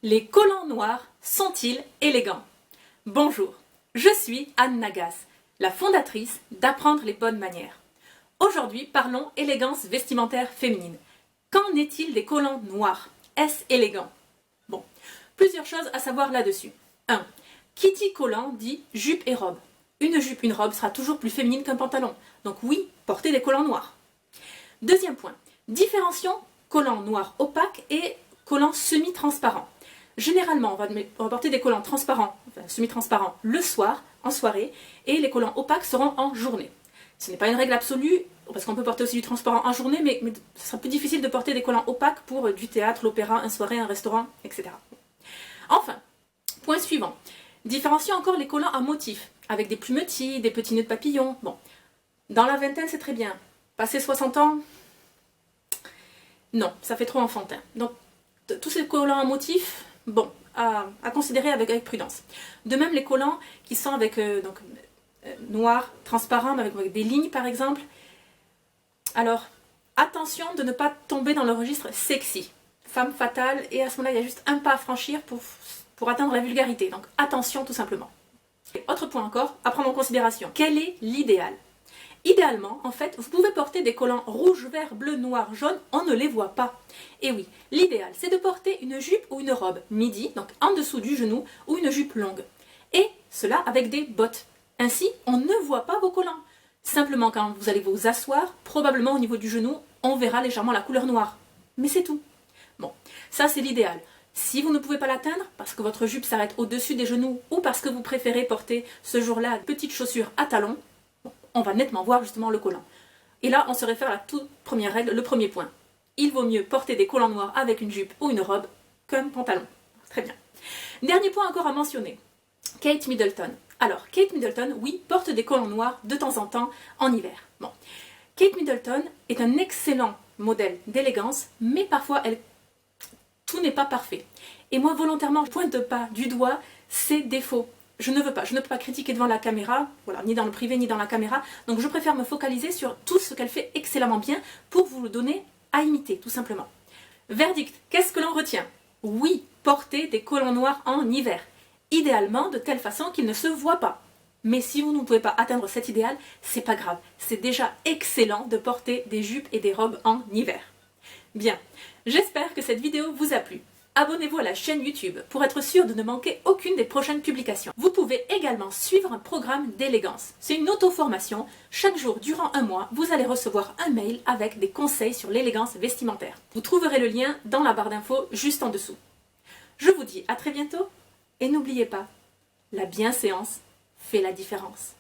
Les collants noirs sont-ils élégants? Bonjour, je suis Anne Nagas, la fondatrice d'Apprendre les bonnes manières. Aujourd'hui, parlons élégance vestimentaire féminine. Qu'en est-il des collants noirs? Est-ce élégant? Bon, plusieurs choses à savoir là-dessus. 1. Qui dit collant dit jupe et robe. Une jupe, une robe sera toujours plus féminine qu'un pantalon. Donc oui, portez des collants noirs. Deuxième point, différencions collants noirs opaques et collants semi-transparents. Généralement, on va porter des collants transparents, enfin semi-transparents, le soir, en soirée, et les collants opaques seront en journée. Ce n'est pas une règle absolue, parce qu'on peut porter aussi du transparent en journée, mais ce sera plus difficile de porter des collants opaques pour du théâtre, l'opéra, une soirée, un restaurant, etc. Enfin, point suivant. Différencier encore les collants à motifs, avec des plumetis, des petits nœuds de papillon. Bon, dans la vingtaine, c'est très bien. Passé 60 ans, non, ça fait trop enfantin. Donc, tous ces collants à motifs, bon, à considérer avec prudence. De même, les collants qui sont avec noir, transparent, mais avec des lignes par exemple. Alors, attention de ne pas tomber dans le registre sexy, femme fatale, et à ce moment-là, il y a juste un pas à franchir pour atteindre la vulgarité. Donc, attention tout simplement. Et autre point encore, à prendre en considération. Quel est l'idéal? Idéalement, en fait, vous pouvez porter des collants rouge, vert, bleu, noir, jaune, on ne les voit pas. Et oui, l'idéal, c'est de porter une jupe ou une robe midi, donc en dessous du genou, ou une jupe longue. Et cela avec des bottes. Ainsi, on ne voit pas vos collants. Simplement, quand vous allez vous asseoir, probablement au niveau du genou, on verra légèrement la couleur noire. Mais c'est tout. Bon, ça c'est l'idéal. Si vous ne pouvez pas l'atteindre, parce que votre jupe s'arrête au-dessus des genoux, ou parce que vous préférez porter ce jour-là petites chaussures à talons, on va nettement voir justement le collant. Et là, on se réfère à la toute première règle, le premier point. Il vaut mieux porter des collants noirs avec une jupe ou une robe qu'un pantalon. Très bien. Dernier point encore à mentionner. Kate Middleton. Alors, Kate Middleton, oui, porte des collants noirs de temps en temps en hiver. Bon. Kate Middleton est un excellent modèle d'élégance, mais parfois, tout n'est pas parfait. Et moi, volontairement, je ne pointe pas du doigt ses défauts. Je ne peux pas critiquer devant la caméra, voilà, ni dans le privé, ni dans la caméra. Donc je préfère me focaliser sur tout ce qu'elle fait excellemment bien pour vous le donner à imiter, tout simplement. Verdict, qu'est-ce que l'on retient? Oui, portez des collants noirs en hiver. Idéalement de telle façon qu'ils ne se voient pas. Mais si vous ne pouvez pas atteindre cet idéal, c'est pas grave. C'est déjà excellent de porter des jupes et des robes en hiver. Bien, j'espère que cette vidéo vous a plu. Abonnez-vous à la chaîne YouTube pour être sûr de ne manquer aucune des prochaines publications. Vous pouvez également suivre un programme d'élégance. C'est une auto-formation. Chaque jour, durant un mois, vous allez recevoir un mail avec des conseils sur l'élégance vestimentaire. Vous trouverez le lien dans la barre d'infos juste en dessous. Je vous dis à très bientôt et n'oubliez pas, la bienséance fait la différence.